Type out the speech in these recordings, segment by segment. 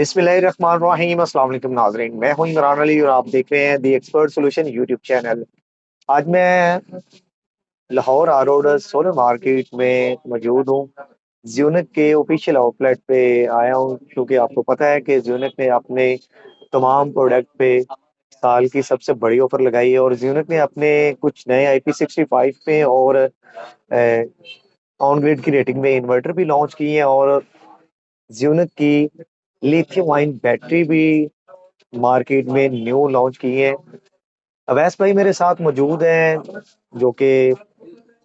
बिस्मिल्लाहिर्रहमानिर्रहीम। अस्सलाम वालेकुम नाज़रीन, मैं हूं इमरान अली और आप देख रहे हैं दी एक्सपर्ट सॉल्यूशन यूट्यूब चैनल। आज मैं लाहौर आरोड सोलर मार्केट में मौजूद हूं। ज्यूनिक के ऑफिशियल आउटलेट पे आया हूं क्योंकि आपको पता है कि ज्यूनिक ने अपने तमाम प्रोडक्ट पे साल की सबसे बड़ी ऑफर लगाई है और ज्यूनिक ने अपने कुछ नए IP65 पे और ऑन ग्रिड की रेटिंग में इन्वर्टर भी लॉन्च किए हैं और ज्यूनिक की लिथियम आयन बैटरी भी मार्केट में न्यू लॉन्च की है। अवैस भाई मेरे साथ मौजूद हैं जो कि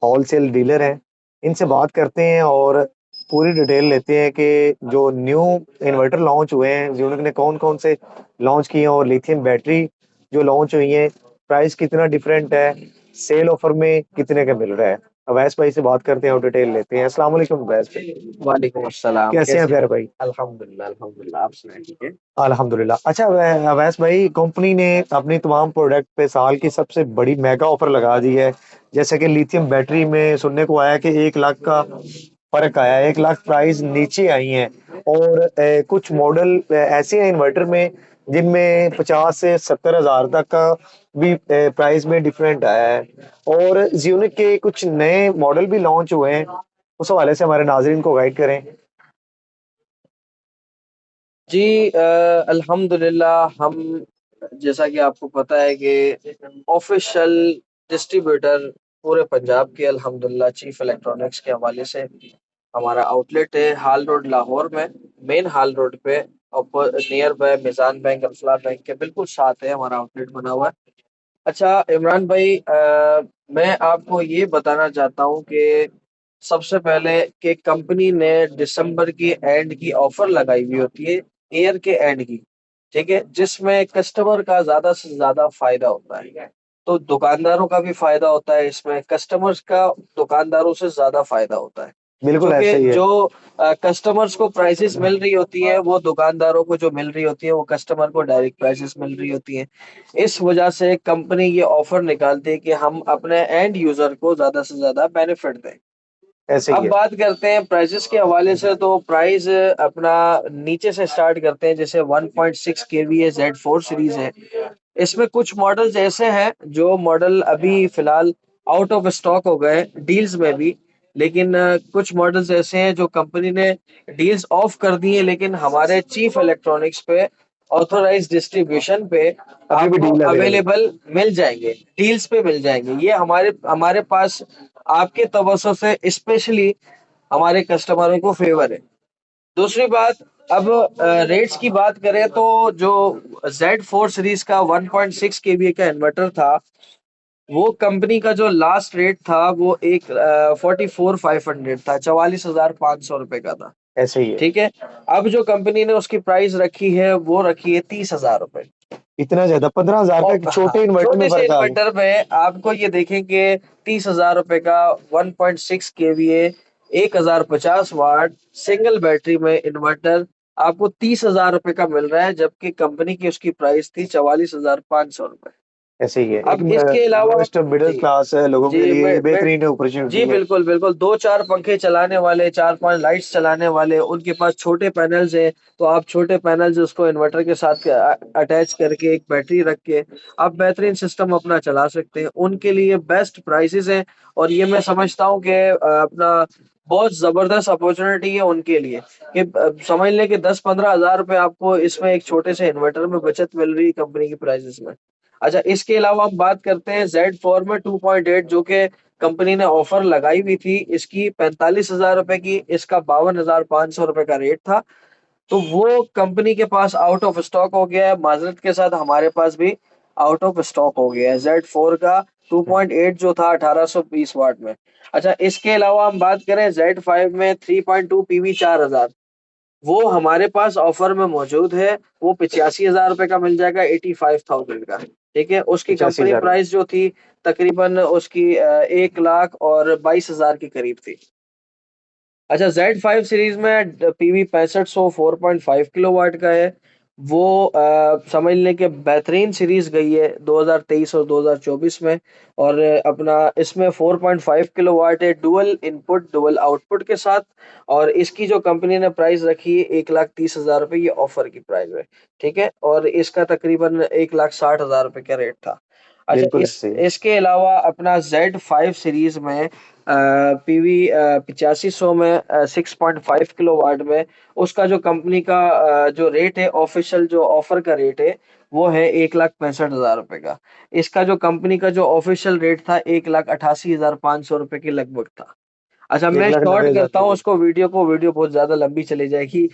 होलसेल डीलर हैं। इनसे बात करते हैं और पूरी डिटेल लेते हैं कि जो न्यू इन्वर्टर लॉन्च हुए हैं यूनिक ने कौन कौन से लॉन्च किए हैं और लिथियम बैटरी जो लॉन्च हुई है प्राइस कितना डिफरेंट है, सेल ऑफर में कितने का मिल रहा है। अवैस भाई से बात करते हैं और डिटेल लेते हैं। अस्सलाम वालेकुम अवैस भाई, वालेकुम अस्सलाम। कैसे हैं कैसे अजहर हैं? भाई? अल्हम्दुलिल्लाह अल्हम्दुलिल्लाह, आप सुनाए ठीक है? अल्हम्दुलिल्लाह। अच्छा अवैस भाई, कंपनी ने अपनी तमाम प्रोडक्ट पे साल की सबसे बड़ी मेगा ऑफर लगा दी है। जैसे कि लिथियम बैटरी में सुनने को आया कि 1 लाख का फर्क आया है, 1 लाख प्राइस नीचे आई है। और कुछ मॉडल ऐसे हैं इन्वर्टर में जिनमें 50 से 70 हजार तक का भी प्राइस में डिफरेंट आया है। और ज्यूनिक के कुछ नए मॉडल भी लॉन्च हुए हैं, उस हवाले से हमारे नाजरीन को गाइड करें। जी अल्हम्दुलिल्लाह, हम जैसा कि आपको पता है कि ऑफिशियल डिस्ट्रीब्यूटर पूरे पंजाब के अल्हम्दुलिल्लाह चीफ इलेक्ट्रॉनिक्स के हवाले से हमारा आउटलेट है हाल रोड लाहौर में, मेन हाल रोड पे near by Meezan bank, Alfalah bank के बिल्कुल साथ है हमारा आउटलेट बना हुआ है। अच्छा इमरान भाई, मैं आपको ये बताना चाहता हूँ कि सबसे पहले कि कंपनी ने दिसंबर की एंड की ऑफर लगाई हुई होती है, ईयर के एंड की, ठीक है, जिसमें कस्टमर का ज्यादा से ज्यादा फायदा होता है। तो दुकानदारों का भी फायदा होता है इसमें, कस्टमर्स का दुकानदारों से ज्यादा फायदा होता है। बिल्कुल क्योंकि ऐसे ही है। जो कस्टमर्स को प्राइसेस मिल रही होती है वो दुकानदारों को जो मिल रही होती है वो कस्टमर को डायरेक्ट प्राइसेस मिल रही होती है। इस वजह से कंपनी ये ऑफर निकालती है कि हम अपने एंड यूजर को ज्यादा से ज्यादा बेनिफिट दें। ऐसे ही अब है। बात करते हैं प्राइसेस के हवाले से, तो प्राइस अपना नीचे से स्टार्ट करते हैं। जैसे 1.6 केवीए Z4 सीरीज है, इसमें कुछ मॉडल्स ऐसे हैं जो मॉडल अभी फिलहाल आउट ऑफ स्टॉक हो गए डील्स में भी। लेकिन कुछ मॉडल्स ऐसे हैं जो कंपनी ने डील्स ऑफ कर दी है, लेकिन हमारे चीफ इलेक्ट्रॉनिक्स पे ऑथोराइज डिस्ट्रीब्यूशन पे अभी भी आपको डील अवेलेबल। अवेलेबल मिल जाएंगे, डील्स पे मिल जाएंगे। ये हमारे हमारे पास आपके तवज्जो से स्पेशली हमारे कस्टमरों को फेवर है। दूसरी बात, अब रेट्स की बात करें तो जो Z4 सीरीज का 1.6 केवीए का इन्वर्टर था, वो कंपनी का जो लास्ट रेट था वो एक 44,500 था, 44,500 रुपए का था। ऐसे ही है। ठीक है। अब जो कंपनी ने उसकी प्राइस रखी है वो रखी है 30,000 रुपए। इतना ज्यादा 15 हजार का और एक हाँ, छोटे इन्वर्टर में छोटे से फर्क आ गया। इन्वर्टर में आपको ये देखेंगे 30,000 रुपए का 1.6 केवीए 1,050 वाट सिंगल बैटरी में इन्वर्टर आपको 30,000 रुपए का मिल रहा है, जबकि कंपनी की उसकी प्राइस थी 44,500 रुपए। ऐसे ही है, एक अब इसके अलावा लोएस्ट मिडिल जी क्लास लोगों के जी लिए ये मैं बेहतरीन जी अपॉर्चुनिटी है। बिल्कुल बिल्कुल, दो चार पंखे चलाने वाले, चार पांच लाइट्स चलाने वाले, उनके पास छोटे पैनल्स हैं, तो आप छोटे पैनल्स उसको इन्वर्टर के साथ अटैच करके एक बैटरी रख के आप बेहतरीन सिस्टम अपना चला सकते हैं। उनके लिए बेस्ट प्राइसेस हैं और ये मैं समझता हूँ कि अपना बहुत जबरदस्त अपॉर्चुनिटी है उनके लिए कि समझ लें कि 10-15 हजार रुपए आपको इसमें एक छोटे से इन्वर्टर में बचत मिल रही है कंपनी की प्राइसेस में। अच्छा, इसके अलावा हम बात करते हैं Z4 में 2.8, जो कि कंपनी ने ऑफर लगाई हुई थी, इसकी 45,000 रुपए की, इसका 52,500 रुपए का रेट था। तो वो कंपनी के पास आउट ऑफ स्टॉक हो गया है, माजरत के साथ हमारे पास भी आउट ऑफ स्टॉक हो गया है Z4 का 2.8 जो था 1820 वाट में। अच्छा, इसके अलावा हम बात करें Z5 में 3.2 पीवी 4000, वो हमारे पास ऑफर में मौजूद है। वो 85,000 रुपए का मिल जाएगा, 85,000 का। ठीक है, उसकी पचासी कंपनी हजार प्राइस जो थी तकरीबन उसकी 1,22,000 के करीब थी। अच्छा, Z5 सीरीज में पीवी 6500 4.5 किलोवाट का है, वो समझ लें कि बेहतरीन सीरीज गई है 2023 और 2024 में। और अपना इसमें 4.5 किलोवाट है, डुअल इनपुट डुअल आउटपुट के साथ। और इसकी जो कंपनी ने प्राइस रखी है 1,30,000 रुपये, ये ऑफर की प्राइस है। ठीक है, और इसका तकरीबन 1,60,000 रुपये का रेट था। अच्छा, बिल्कुल इस ऐसे ही। इसके अलावा अपना Z5 सीरीज में पीवी 8500 में 6.5 किलोवाट में, उसका जो कंपनी का जो रेट है, ऑफिशियल जो ऑफर का रेट है, वो है 1,65,000 रुपये का। इसका जो कंपनी का जो ऑफिशियल रेट था 1,88,500 रुपये के लगभग था। अच्छा, एक मैं लाख शॉर्ट नब्बे हजार करता हूँ रुपये उसको, वीडियो बहुत ज़्यादा लंबी चली जाएगी।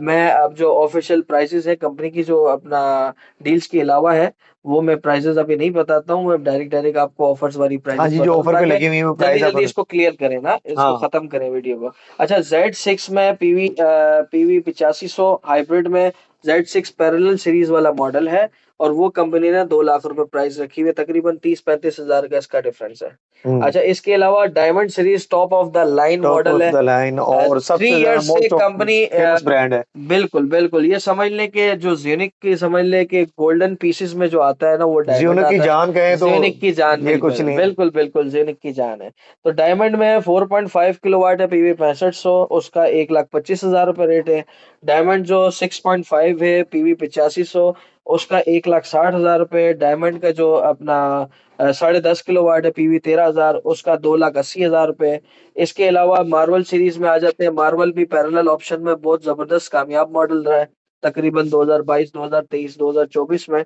मैं अब जो ऑफिशियल प्राइसेस है कंपनी की, जो अपना डील्स के अलावा है, वो मैं प्राइसेस अभी नहीं बताता हूँ। मैं डायरेक्ट डायरेक्ट आपको ऑफर्स वाली हाँ प्राइसेस जी, जो बताऊँ, ऑफर पे ताकि लगी हुई है वो जल्दी प्राइस जल्दी अपन। इसको क्लियर करें ना, इसको हाँ। खत्म करें वीडियो को। अच्छा, Z6 में पीवी 8500 हाइब्रिड में, Z6 पैरेलल सीरीज वाला मॉडल है। और वो कंपनी ने 2 लाख रुपए प्राइस रखी हुई है, तकरीबन 30-35 हजार का इसका डिफरेंस है। हम्म। अच्छा, इसके अलावा diamond series top of the line top model of है। द लाइन और 3 सबसे ज्यादा इयर्स से most of company famous brand है। बिल्कुल बिल्कुल, ये समझ लें कि जो जेनिक की, समझ लें कि गोल्डन पीसेस में जो आता है ना, वो डायमंड जियो की आता जान कहे है। तो जेनिक की जान, ये बिल्कुल कुछ नहीं है। बिल्कुल बिल्कुल, जेनिक की जान है। तो डायमंड में 4.5 किलोवाट है, पीवी 6500, उसका 1,25,000 रुपये रेट है। डायमंड जो 6.5 है, पीवी 8500, उसका 1,60,000 रुपये। डायमंड का जो अपना 10.5 किलोवाट है, पीवी 13,000, उसका 2,80,000 रुपये। इसके अलावा मार्वल सीरीज में आ जाते हैं। मार्वल भी पैरेलल ऑप्शन में बहुत जबरदस्त कामयाब मॉडल रहा है, तकरीबन 2022, 2023, 2024 में।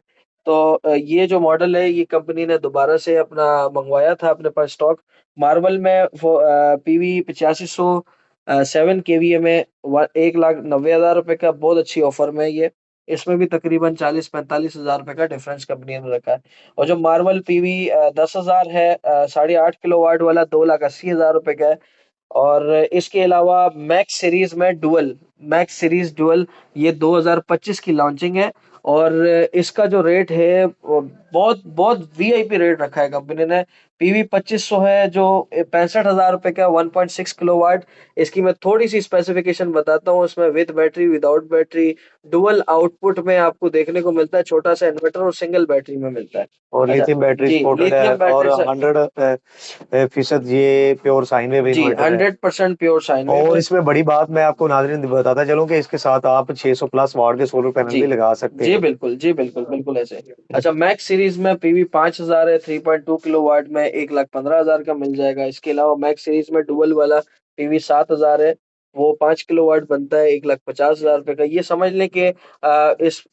तो ये जो मॉडल है, ये कंपनी ने दोबारा से अपना मंगवाया था अपने पास स्टॉक। मार्वल में पीवी 8500 7 KVA में 1,90,000 रुपये का बहुत अच्छी ऑफर में है ये। इसमें भी तकरीबन 40-45 हजार रुपये का डिफरेंस कंपनी ने रखा है। और जो मार्वल पीवी 10,000 है, 8.5 किलोवाट वाला, 2,80,000 रुपये का है। और इसके अलावा मैक्स सीरीज डुअल, ये 2025 की लॉन्चिंग है। और इसका जो रेट है, वो बहुत बहुत वीआईपी रेट रखा है कंपनी ने। पीवी 2500 है, जो 65,000 रुपये का, 1.6 किलोवाट। इसकी मैं थोड़ी सी स्पेसिफिकेशन बताता हूँ। इसमें with battery, without battery, dual output में आपको देखने को मिलता है, छोटा सा इन्वर्टर, और सिंगल बैटरी में मिलता है। और अच्छा, लिथियम बैटरी जी, सपोर्टेड है लिथियम और बैटरी से, 100% ये प्योर साइन वेव जी, इन्वर्टर है। 100% प्योर साइन वेव और है। इसमें बड़ी बात मैं आपको नाज़रीन बताता चलूं कि इसके साथ आप 600 प्लस वाट के सोलर पैनल जी, भी लगा सकते जी हैं। बिल्कुल, जी बिल्कुल, बिल्कुल ऐसे। अच्छा, मैक्स सीरीज में पीवी 5000 है, 3.2 किलोवाट में 1,15,000 का मिल जाएगा। इसके अलावा मैक्स सीरीज में डुअल वाला पीवी 7000 है, वो 5 किलोवाट बनता है, 1,50,000 रुपये का। ये समझ लें कि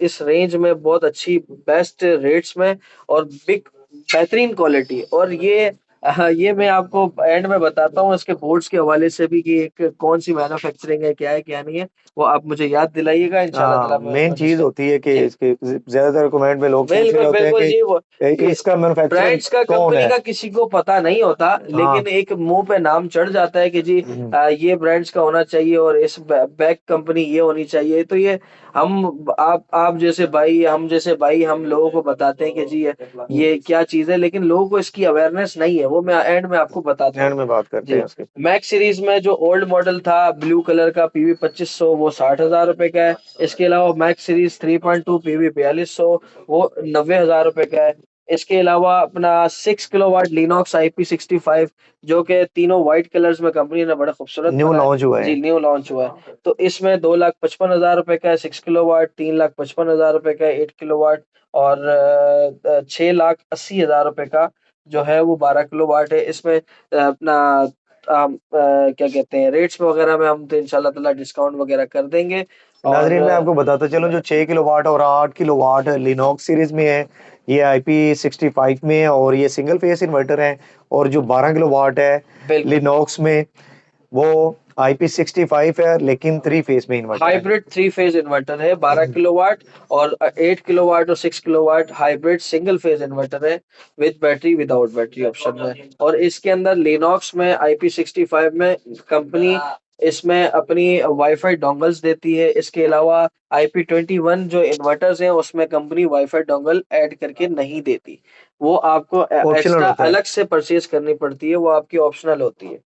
इस रेंज में बहुत अच्छी बेस्ट रेट्स में, और बिग बेहतरीन क्वालिटी। और ये मैं आपको एंड में बताता हूँ इसके बोर्ड्स के हवाले से भी, कि एक कौन सी मैन्युफैक्चरिंग है, क्या नहीं है। वो आप मुझे याद दिलाइएगा, इंशाल्लाह हाँ, ताला मैं मेन उसमें चीज डिस्कस। होती है कि जी, इसके ज्यादातर कमेंट में लोग पूछ रहे बिल्कुल होते हैं बिल्कुल जी, वो कि कि इसका मैन्युफैक्चरर ब्रांड्स का, कौन कंपनी है। का किसी को पता नहीं होता, हाँ। लेकिन एक मुंह पे नाम चढ़ जाता है कि जी हम्म। ये ब्रांड्स का होना चाहिए, और इस बैक कंपनी ये होनी चाहिए। तो ये हम आप जैसे भाई, हम जैसे भाई, हम लोगों को बताते हैं कि जी ये क्या चीज है, लेकिन लोगों को इसकी अवेयरनेस नहीं है। वो मैं एंड में आपको बताता एंड हूँ। में बात करते जी, हैं उसके। मैक्स सीरीज में जो ओल्ड मॉडल था ब्लू कलर का, पीवी 2500, वो 60,000 रुपए का है। इसके अलावा मैक्स सीरीज 3.2 पीवी 4200, वो 90,000 रुपए का है। इसके अलावा अपना 6 किलोवाट लिनॉक्स IP65, जो कि तीनों व्हाइट कलर्स में कंपनी ने बड़ा खूबसूरत न्यू बनाया। लॉन्च हुआ जी, है। न्यू लॉन्च हुआ है। तो इसमें 2,55,000 रुपए का है 6 किलोवाट, 3,55,000 रुपए का 8 किलोवाट, और 6,80,000 रुपए का जो है वो 12 किलोवाट है। इसमें अपना क्या कहते हैं, रेट्स वगैरह में हम तो इंशाल्लाह ताला डिस्काउंट वगैरह कर देंगे। और नाजरीन मैं आपको बताता चलूं, जो 6 किलोवाट और 8 किलोवाट लिनॉक्स सीरीज में है, ये IP65 में है और ये सिंगल फेस इन्वर्टर है। और जो 12 किलोवाट है बिल्कुल, लिनॉक्स में, वो IP65 है लेकिन 3 फेस में इन्वर्टर है। हाइब्रिड 3 फेज इन्वर्टर है, 12 किलोवाट। और 8 किलोवाट और 6 kilowatt hybrid single phase inverter है, with battery, without battery option में। और इसके अंदर लिनॉक्स में IP65 में कंपनी इसमें अपनी वाईफाई डोंगल्स देती है। इसके अलावा IP21 जो इन्वर्टर्स हैं, उसमें कंपनी वाईफाई डोंगल ऐड करके नहीं देती। वो आपको ऑप्शनल एक्स्ट्रा होता है। अलग से परचेज करनी पड़ती है, वो आपकी ऑप्शनल होती है।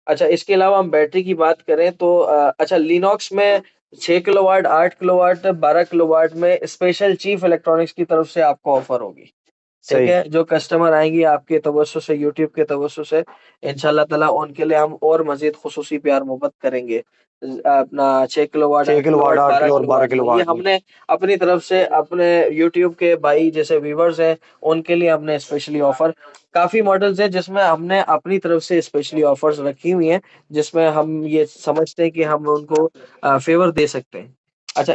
अच्छा, इसके अलावा हम बैटरी की बात करें तो अच्छा, लिनॉक्स में 6 किलोवाट, 8 किलोवाट, 12 किलोवाट में स्पेशल चीफ इलेक्ट्रॉनिक्स की तरफ से आपको ऑफर होगी। ठीक सही। है, जो कस्टमर आएंगी आपके तवज्जो से, यूट्यूब के तवज्जो से, इंशाल्लाह ताला उनके लिए हम और मजीद खुसूसी प्यार मोहब्बत करेंगे। अपना 6 kilowatt, 6 8 kilo watt, kilowatt, 8 12 kilo और 12 किलोवाट किलो में, ये वाट में। हमने अपनी तरफ से अपने यूट्यूब के भाई जैसे व्यूवर्स हैं उनके लिए हमने स्पेशली ऑफर, काफी मॉडल्स हैं जिसमें हमने अपनी तरफ से स्पेशली ऑफर्स रखी हुई हैं, जिसमें हम ये समझते हैं कि हम उनको फेवर दे सकते हैं। अच्छा,